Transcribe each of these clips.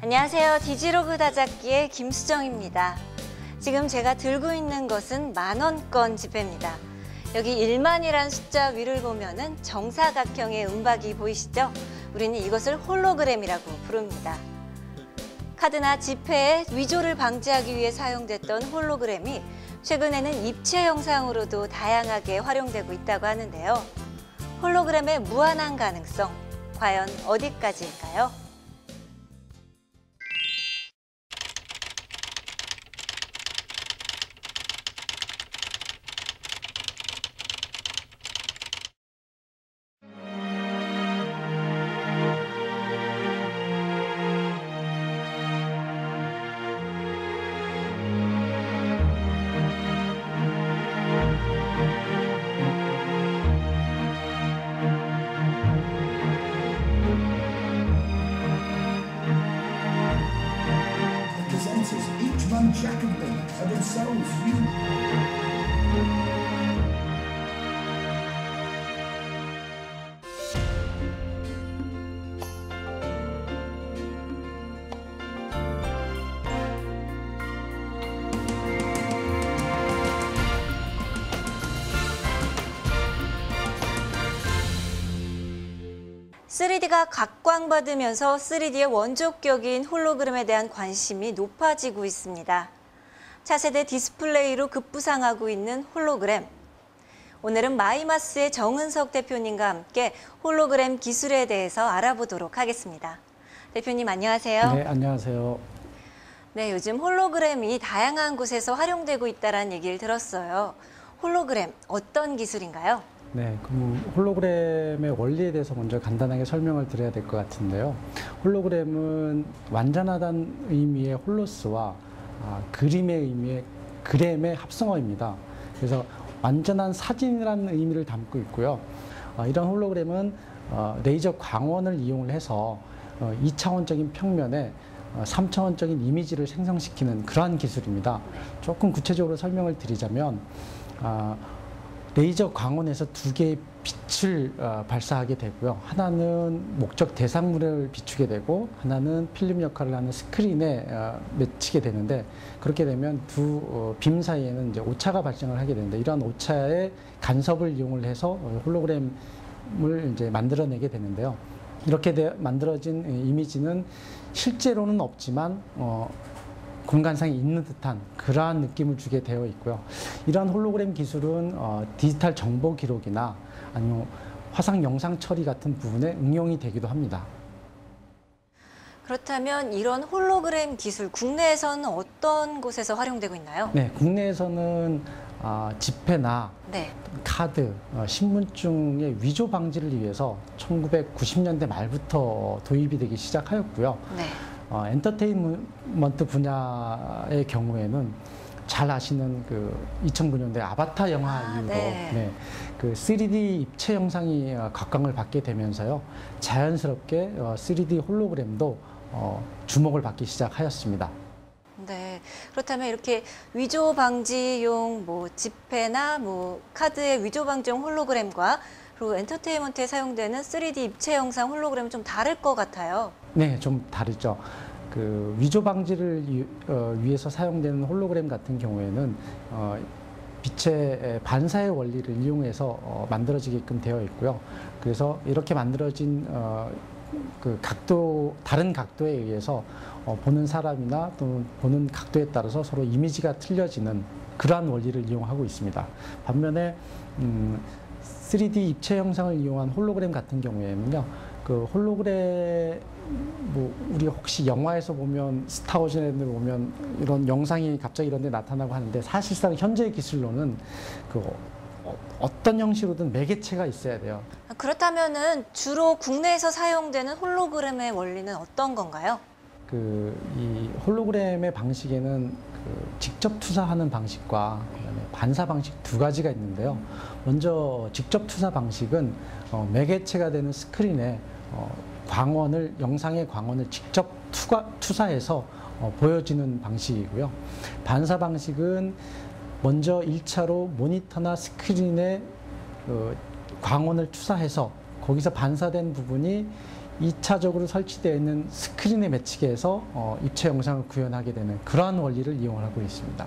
안녕하세요. 디지로그 다잡기의 김수정입니다. 지금 제가 들고 있는 것은 만원권 지폐입니다. 여기 1만이란 숫자 위를 보면은 정사각형의 은박이 보이시죠? 우리는 이것을 홀로그램이라고 부릅니다. 카드나 지폐의 위조를 방지하기 위해 사용됐던 홀로그램이 최근에는 입체 영상으로도 다양하게 활용되고 있다고 하는데요. 홀로그램의 무한한 가능성, 과연 어디까지일까요? Each one jack of them are themselves (3D가) 각광받으면서 3D의 원조격인 홀로그램에 대한 관심이 높아지고 있습니다. 차세대 디스플레이로 급부상하고 있는 홀로그램. 오늘은 마이마스의 정은석 대표님과 함께 홀로그램 기술에 대해서 알아보도록 하겠습니다. 대표님 안녕하세요. 네, 안녕하세요. 네, 요즘 홀로그램이 다양한 곳에서 활용되고 있다는 얘기를 들었어요. 홀로그램 어떤 기술인가요? 네, 그럼 홀로그램의 원리에 대해서 먼저 간단하게 설명을 드려야 될 것 같은데요. 홀로그램은 완전하다는 의미의 홀로스와 그림의 의미의 그램의 합성어입니다. 그래서 완전한 사진이라는 의미를 담고 있고요. 이런 홀로그램은 레이저 광원을 이용을 해서 2차원적인 평면에 3차원적인 이미지를 생성시키는 그러한 기술입니다. 조금 구체적으로 설명을 드리자면 레이저 광원에서 두 개의 빛을 발사하게 되고요. 하나는 목적 대상물을 비추게 되고 하나는 필름 역할을 하는 스크린에 맺히게 되는데, 그렇게 되면 두 빔 사이에는 이제 오차가 발생을 하게 되는데, 이러한 오차의 간섭을 이용을 해서 홀로그램을 이제 만들어내게 되는데요. 이렇게 만들어진 이미지는 실제로는 없지만 공간상에 있는 듯한 그러한 느낌을 주게 되어 있고요. 이러한 홀로그램 기술은 디지털 정보 기록이나 아니면 화상 영상 처리 같은 부분에 응용이 되기도 합니다. 그렇다면 이런 홀로그램 기술 국내에서는 어떤 곳에서 활용되고 있나요? 네, 국내에서는 지폐나 카드, 신분증의 위조 방지를 위해서 1990년대 말부터 도입이 되기 시작하였고요. 엔터테인먼트 분야의 경우에는 잘 아시는 그 2009년대 아바타 영화 이후로 그 3D 입체 영상이 각광을 받게 되면서요, 자연스럽게 3D 홀로그램도 주목을 받기 시작하였습니다. 네, 그렇다면 이렇게 위조 방지용 지폐나 카드의 위조 방지용 홀로그램과 그리고 엔터테인먼트에 사용되는 3D 입체 영상 홀로그램은 좀 다를 것 같아요. 네, 좀 다르죠. 그 위조 방지를 위해서 사용되는 홀로그램 같은 경우에는 빛의 반사의 원리를 이용해서 만들어지게끔 되어 있고요. 그래서 이렇게 만들어진 그 다른 각도에 의해서 보는 사람이나 또는 보는 각도에 따라서 서로 이미지가 틀려지는 그러한 원리를 이용하고 있습니다. 반면에 3D 입체 영상을 이용한 홀로그램 같은 경우에는요, 그 홀로그램 우리 혹시 영화에서 보면 스타워즈에 보면 이런 영상이 갑자기 이런 데 나타나고 하는데, 사실상 현재 기술로는 그 어떤 형식으로든 매개체가 있어야 돼요. 그렇다면은 주로 국내에서 사용되는 홀로그램의 원리는 어떤 건가요? 이 홀로그램의 방식에는 직접 투사하는 방식과 그다음에 반사 방식 두 가지가 있는데요. 먼저 직접 투사 방식은 매개체가 되는 스크린에 영상의 광원을 직접 투사해서 보여지는 방식이고요. 반사 방식은 먼저 1차로 모니터나 스크린에 광원을 투사해서 거기서 반사된 부분이 2차적으로 설치되어 있는 스크린에 매치게 해서 입체 영상을 구현하게 되는 그러한 원리를 이용하고 있습니다.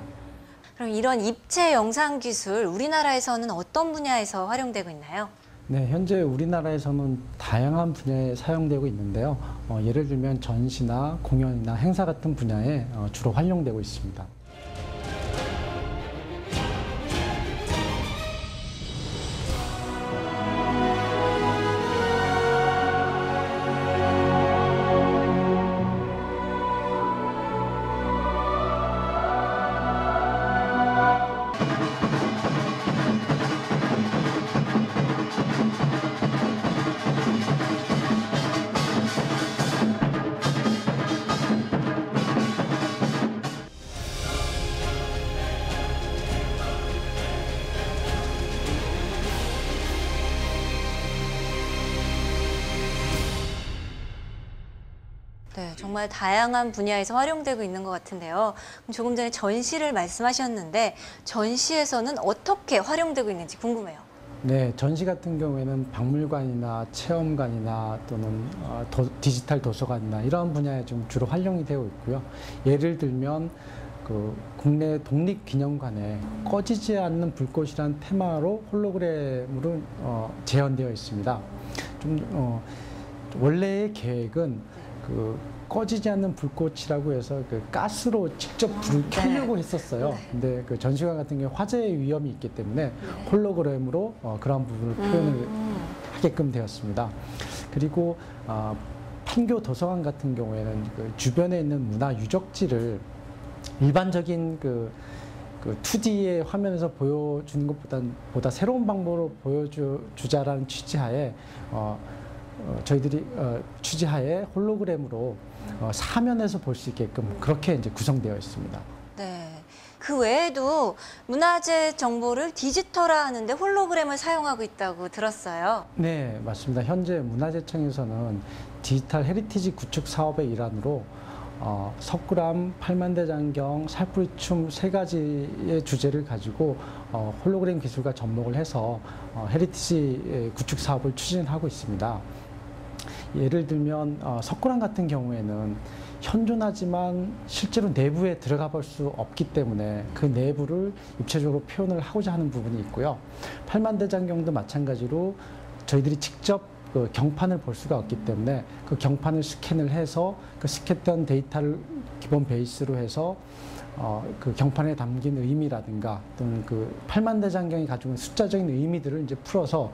그럼 이런 입체 영상 기술 우리나라에서는 어떤 분야에서 활용되고 있나요? 네, 현재 우리나라에서는 다양한 분야에 사용되고 있는데요. 예를 들면 전시나 공연이나 행사 같은 분야에 주로 활용되고 있습니다. 네, 정말 다양한 분야에서 활용되고 있는 것 같은데요. 그럼 조금 전에 전시를 말씀하셨는데 전시에서는 어떻게 활용되고 있는지 궁금해요. 네, 전시 같은 경우에는 박물관이나 체험관이나 또는 디지털 도서관이나 이런 분야에 좀 주로 활용이 되고 있고요. 예를 들면 그 국내 독립기념관에 꺼지지 않는 불꽃이라는 테마로 홀로그램으로 재현되어 있습니다. 좀 원래의 계획은 그 꺼지지 않는 불꽃이라고 해서 그 가스로 직접 불을 켜려고 했었어요. 근데 그 전시관 같은 경우 화재의 위험이 있기 때문에 홀로그램으로 그런 부분을 표현을 하게끔 되었습니다. 그리고 판교 도서관 같은 경우에는 그 주변에 있는 문화 유적지를 일반적인 그 2D의 화면에서 보여주는 것보다 새로운 방법으로 보여주자라는 취지하에 저희들이 취지하에 홀로그램으로 사면에서 볼 수 있게끔 그렇게 이제 구성되어 있습니다. 네. 그 외에도 문화재 정보를 디지털화하는데 홀로그램을 사용하고 있다고 들었어요. 네, 맞습니다. 현재 문화재청에서는 디지털 헤리티지 구축 사업의 일환으로 석굴암, 팔만대장경, 살풀이춤 세 가지의 주제를 가지고 홀로그램 기술과 접목을 해서 헤리티지 구축 사업을 추진하고 있습니다. 예를 들면 석굴암 같은 경우에는 현존하지만 실제로 내부에 들어가 볼 수 없기 때문에 그 내부를 입체적으로 표현을 하고자 하는 부분이 있고요. 팔만대장경도 마찬가지로 저희들이 직접 그 경판을 볼 수가 없기 때문에 그 경판을 스캔을 해서 그 스캔된 데이터를 기본 베이스로 해서 그 경판에 담긴 의미라든가 또는 그 팔만대장경이 가지고 있는 숫자적인 의미들을 이제 풀어서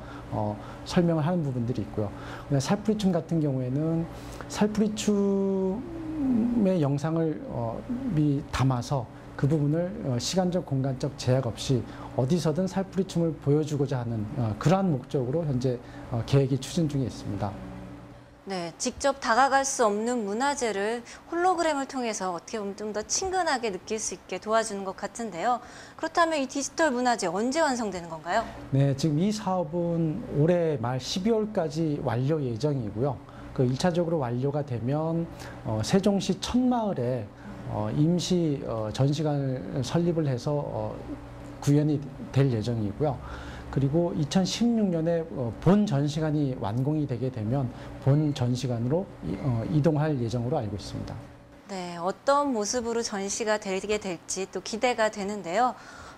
설명을 하는 부분들이 있고요. 살풀이춤 같은 경우에는 살풀이춤의 영상을 담아서 그 부분을 시간적, 공간적 제약 없이 어디서든 살풀이춤을 보여주고자 하는 그러한 목적으로 현재 계획이 추진 중에 있습니다. 네, 직접 다가갈 수 없는 문화재를 홀로그램을 통해서 어떻게 보면 좀 더 친근하게 느낄 수 있게 도와주는 것 같은데요. 그렇다면 이 디지털 문화재 언제 완성되는 건가요? 네, 지금 이 사업은 올해 말 12월까지 완료 예정이고요. 그 1차적으로 완료가 되면 세종시 천마을에 임시 전시관을 설립을 해서 구현이 될 예정이고요. 그리고 2016년에 본 전시관이 완공이 되게 되면 본 전시관으로 이동할 예정으로 알고 있습니다. 네, 어떤 모습으로 전시가 되게 될지 또 기대가 되는데요.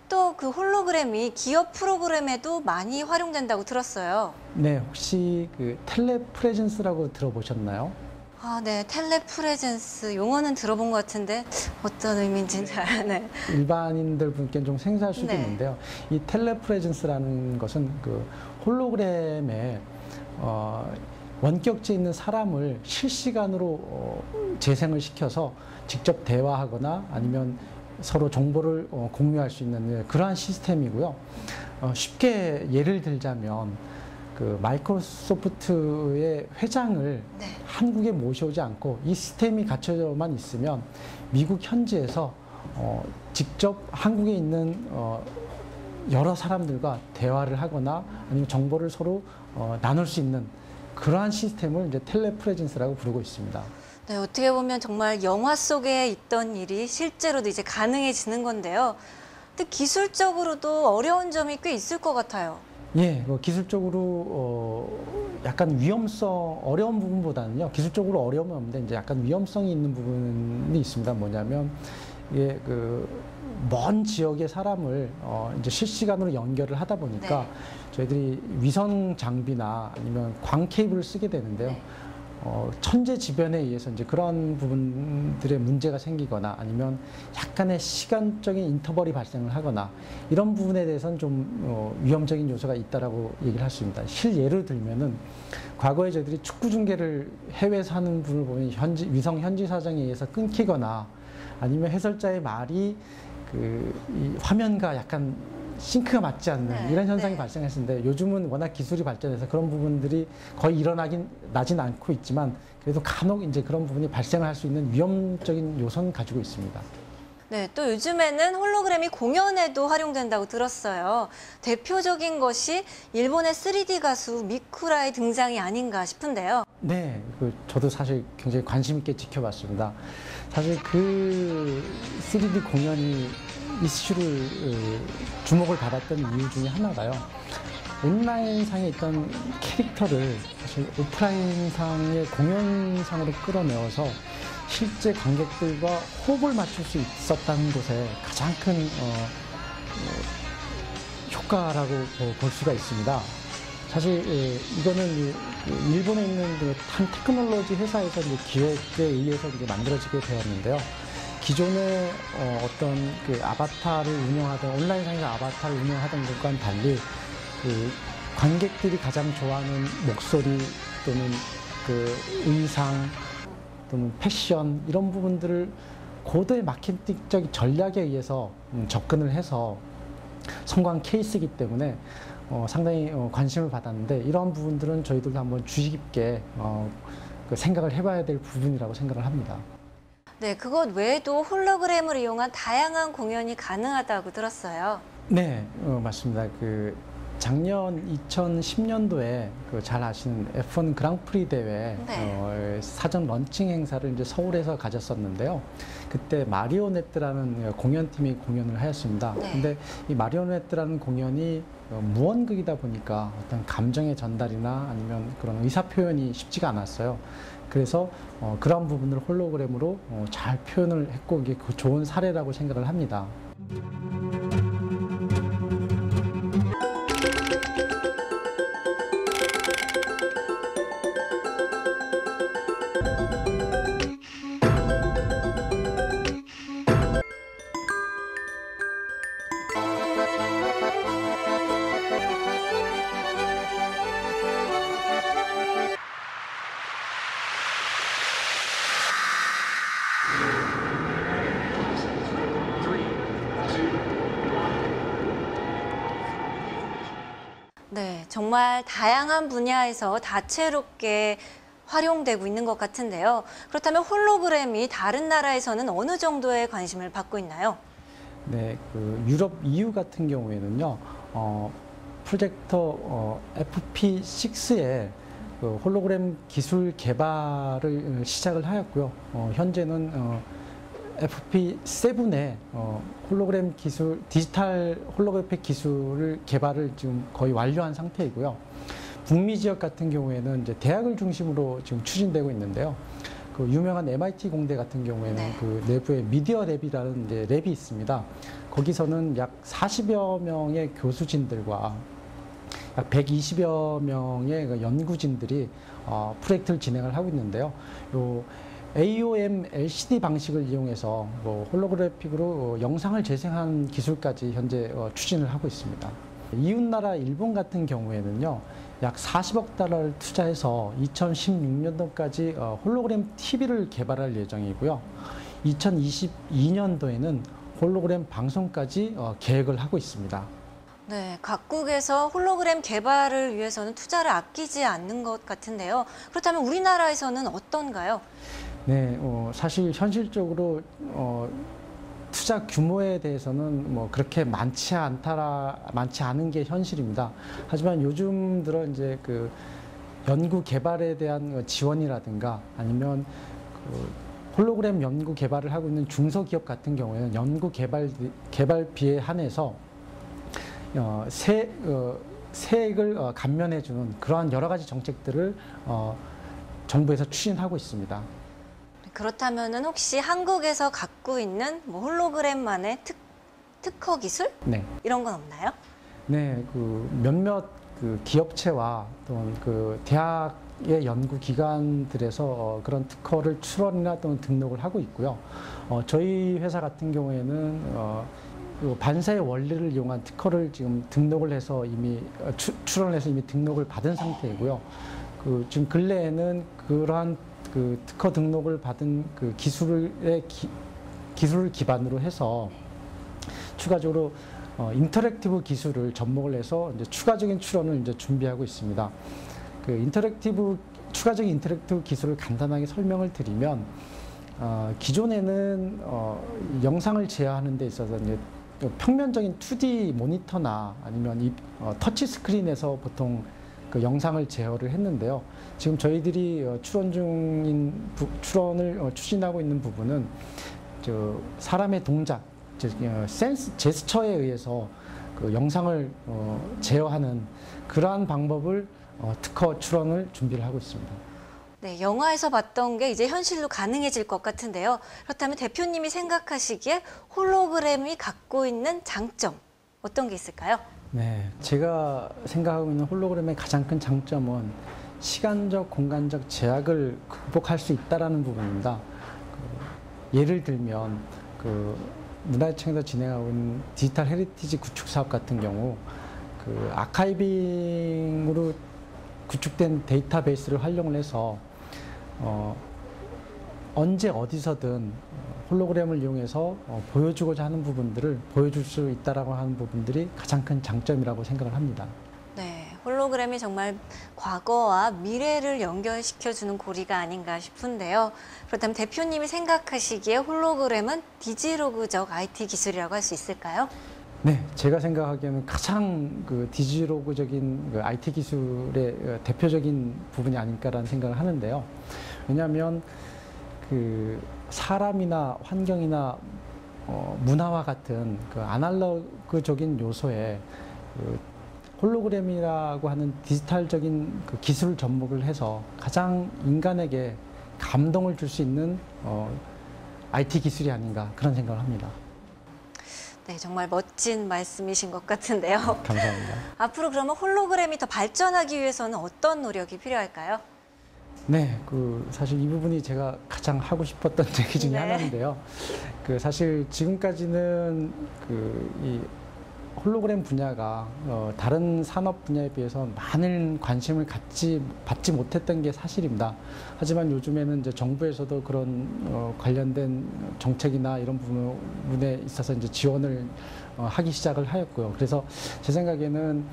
또 그 홀로그램이 기업 프로그램에도 많이 활용된다고 들었어요. 네, 혹시 그 텔레프레젠스라고 들어보셨나요? 아, 네, 텔레프레젠스 용어는 들어본 것 같은데 어떤 의미인지는 잘 네. 일반인들 분께는 좀 생소할 수도 네. 있는데요. 이 텔레프레젠스라는 것은 그 홀로그램에 원격지에 있는 사람을 실시간으로 재생을 시켜서 직접 대화하거나 아니면 서로 정보를 공유할 수 있는 그러한 시스템이고요. 쉽게 예를 들자면 그 마이크로소프트의 회장을 네. 한국에 모셔오지 않고 이 시스템이 갖춰져만 있으면 미국 현지에서 직접 한국에 있는 여러 사람들과 대화를 하거나 아니면 정보를 서로 나눌 수 있는 그러한 시스템을 이제 텔레프레젠스라고 부르고 있습니다. 네, 어떻게 보면 정말 영화 속에 있던 일이 실제로도 이제 가능해지는 건데요. 근데 기술적으로도 어려운 점이 꽤 있을 것 같아요. 예, 기술적으로 약간 어려운 부분보다는요, 기술적으로 어려움은 없는데 이제 약간 위험성이 있는 부분이 있습니다. 뭐냐면 이게 먼 지역의 사람을 이제 실시간으로 연결을 하다 보니까 네. 저희들이 위성 장비나 아니면 광 케이블을 쓰게 되는데요. 네. 천재지변에 의해서 이제 그런 부분들의 문제가 생기거나 아니면 약간의 시간적인 인터벌이 발생을 하거나 이런 부분에 대해서는 좀 위험적인 요소가 있다라고 얘기를 할 수 있습니다. 실예를 들면은 과거에 저희들이 축구 중계를 해외에서 하는 분을 보면 위성 현지 사정에 의해서 끊기거나 아니면 해설자의 말이 이 화면과 약간 싱크가 맞지 않는 네, 이런 현상이 네. 발생했는데 요즘은 워낙 기술이 발전해서 그런 부분들이 거의 나진 않고 있지만 그래도 간혹 이제 그런 부분이 발생할 수 있는 위험적인 요소는 가지고 있습니다. 네, 또 요즘에는 홀로그램이 공연에도 활용된다고 들었어요. 대표적인 것이 일본의 3D 가수 미쿠라의 등장이 아닌가 싶은데요. 네, 저도 사실 굉장히 관심 있게 지켜봤습니다. 사실 3D 공연이 이슈를 주목을 받았던 이유 중에 하나가요. 온라인상에 있던 캐릭터를 사실 오프라인상의 공연상으로 끌어내어서 실제 관객들과 호흡을 맞출 수 있었다는 것에 가장 큰 효과라고 볼 수가 있습니다. 사실 이거는 일본에 있는 한 테크놀로지 회사에서 이제 기획에 의해서 이제 만들어지게 되었는데요. 기존의 어떤 아바타를 운영하던 온라인상에서 아바타를 운영하던 것과는 달리 관객들이 가장 좋아하는 목소리 또는 의상 또는 패션 이런 부분들을 고도의 마케팅적인 전략에 의해서 접근을 해서 성공한 케이스이기 때문에 상당히 관심을 받았는데 이러한 부분들은 저희들도 한번 주의 깊게 생각을 해봐야 될 부분이라고 생각을 합니다. 네, 그것 외에도 홀로그램을 이용한 다양한 공연이 가능하다고 들었어요. 네, 맞습니다. 작년 2010년도에 잘 아시는 F1 그랑프리 대회 네. 사전 런칭 행사를 이제 서울에서 가졌었는데요. 그때 마리오네트라는 공연팀이 공연을 하였습니다. 네. 근데 이 마리오네트라는 공연이 무언극이다 보니까 어떤 감정의 전달이나 아니면 그런 의사 표현이 쉽지가 않았어요. 그래서 그런 부분을 홀로그램으로 잘 표현을 했고 이게 좋은 사례라고 생각을 합니다. 네, 정말 다양한 분야에서 다채롭게 활용되고 있는 것 같은데요. 그렇다면 홀로그램이 다른 나라에서는 어느 정도의 관심을 받고 있나요? 네, 유럽 EU 같은 경우에는요, 프로젝터 FP6의 홀로그램 기술 개발을 시작을 하였고요. 현재는 FP7의 홀로그램 기술, 디지털 홀로그래픽 기술을 개발을 지금 거의 완료한 상태이고요. 북미 지역 같은 경우에는 이제 대학을 중심으로 지금 추진되고 있는데요. 유명한 MIT 공대 같은 경우에는 네. 내부에 미디어 랩이라는 이제 랩이 있습니다. 거기서는 약 40여 명의 교수진들과 약 120여 명의 연구진들이 프로젝트를 진행을 하고 있는데요. AOM LCD 방식을 이용해서 홀로그래픽으로 영상을 재생한 기술까지 현재 추진을 하고 있습니다. 이웃나라 일본 같은 경우에는요, 약 40억 달러를 투자해서 2016년도까지 홀로그램 TV를 개발할 예정이고요. 2022년도에는 홀로그램 방송까지 계획을 하고 있습니다. 네, 각국에서 홀로그램 개발을 위해서는 투자를 아끼지 않는 것 같은데요. 그렇다면 우리나라에서는 어떤가요? 네, 사실 현실적으로 투자 규모에 대해서는 그렇게 많지 않은 게 현실입니다. 하지만 요즘 들어 이제 연구 개발에 대한 지원이라든가 아니면 홀로그램 연구 개발을 하고 있는 중소기업 같은 경우에는 연구 개발비에 한해서 세액을 감면해주는 그러한 여러 가지 정책들을 정부에서 추진하고 있습니다. 그렇다면은 혹시 한국에서 갖고 있는 뭐 홀로그램만의 특허 기술 네. 이런 건 없나요? 네, 그 몇몇 그 기업체와 또는 그 대학의 연구 기관들에서 그런 특허를 출원이나 또는 등록을 하고 있고요. 저희 회사 같은 경우에는 그 반사의 원리를 이용한 특허를 지금 등록을 해서 이미 출원해서 이미 등록을 받은 상태이고요. 그 지금 근래에는 그러한 그 특허 등록을 받은 그 기술을 기반으로 해서 추가적으로 인터랙티브 기술을 접목을 해서 이제 추가적인 출원을 이제 준비하고 있습니다. 그 추가적인 인터랙티브 기술을 간단하게 설명을 드리면, 기존에는 영상을 제어하는 데 있어서 이제 평면적인 2D 모니터나 아니면 터치 스크린에서 보통 그 영상을 제어를 했는데요. 지금 저희들이 출원을 추진하고 있는 부분은 사람의 동작, 제스처에 의해서 그 영상을 제어하는 그러한 방법을 특허 출원을 준비를 하고 있습니다. 네, 영화에서 봤던 게 이제 현실로 가능해질 것 같은데요. 그렇다면 대표님이 생각하시기에 홀로그램이 갖고 있는 장점 어떤 게 있을까요? 네, 제가 생각하고 있는 홀로그램의 가장 큰 장점은 시간적, 공간적 제약을 극복할 수 있다는 부분입니다. 예를 들면 문화유치원에서 진행하고 있는 디지털 헤리티지 구축 사업 같은 경우 아카이빙으로 구축된 데이터베이스를 활용을 해서 언제 어디서든 홀로그램을 이용해서 보여주고자 하는 부분들을 보여줄 수 있다라고 하는 부분들이 가장 큰 장점이라고 생각을 합니다. 네, 홀로그램이 정말 과거와 미래를 연결시켜주는 고리가 아닌가 싶은데요. 그렇다면 대표님이 생각하시기에 홀로그램은 디지로그적 IT 기술이라고 할 수 있을까요? 네, 제가 생각하기에는 가장 디지로그적인 IT 기술의 대표적인 부분이 아닐까라는 생각을 하는데요. 왜냐하면 사람이나 환경이나 문화와 같은 아날로그적인 요소에 홀로그램이라고 하는 디지털적인 기술 접목을 해서 가장 인간에게 감동을 줄 수 있는 IT 기술이 아닌가 그런 생각을 합니다. 네, 정말 멋진 말씀이신 것 같은데요. 감사합니다. 앞으로 그러면 홀로그램이 더 발전하기 위해서는 어떤 노력이 필요할까요? 네, 사실 이 부분이 제가 가장 하고 싶었던 얘기 중에 네. 하나인데요. 사실 지금까지는 이 홀로그램 분야가 다른 산업 분야에 비해서 많은 관심을 받지 못했던 게 사실입니다. 하지만 요즘에는 이제 정부에서도 그런 관련된 정책이나 이런 부분에 있어서 이제 지원을 하기 시작을 하였고요. 그래서 제 생각에는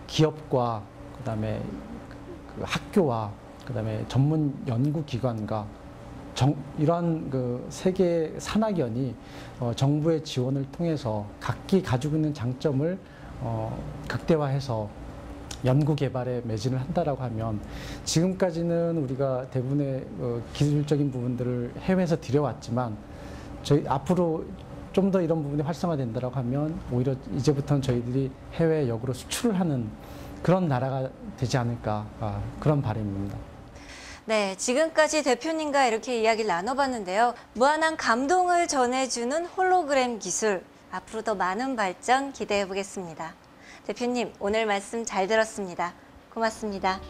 기업과 그다음에 학교와 그다음에 전문 연구기관과 이러한 세계 산학연이 정부의 지원을 통해서 각기 가지고 있는 장점을 극대화해서 연구 개발에 매진을 한다라고 하면 지금까지는 우리가 대부분의 기술적인 부분들을 해외에서 들여왔지만 앞으로 좀 더 이런 부분이 활성화된다라고 하면 오히려 이제부터는 저희들이 해외 역으로 수출을 하는 그런 나라가 되지 않을까 그런 바람입니다. 네, 지금까지 대표님과 이렇게 이야기를 나눠봤는데요. 무한한 감동을 전해주는 홀로그램 기술, 앞으로 더 많은 발전 기대해 보겠습니다. 대표님, 오늘 말씀 잘 들었습니다. 고맙습니다.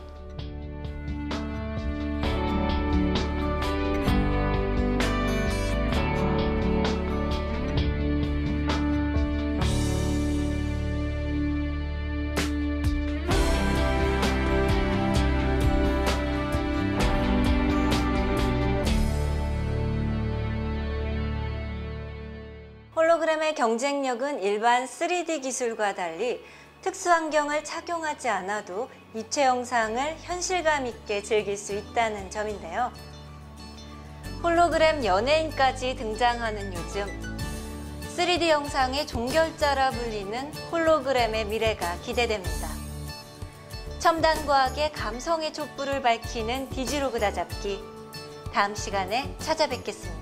홀로그램의 경쟁력은 일반 3D 기술과 달리 특수 환경을 착용하지 않아도 입체 영상을 현실감 있게 즐길 수 있다는 점인데요. 홀로그램 연예인까지 등장하는 요즘 3D 영상의 종결자라 불리는 홀로그램의 미래가 기대됩니다. 첨단 과학의 감성의 촛불을 밝히는 디지로그 다잡기, 다음 시간에 찾아뵙겠습니다.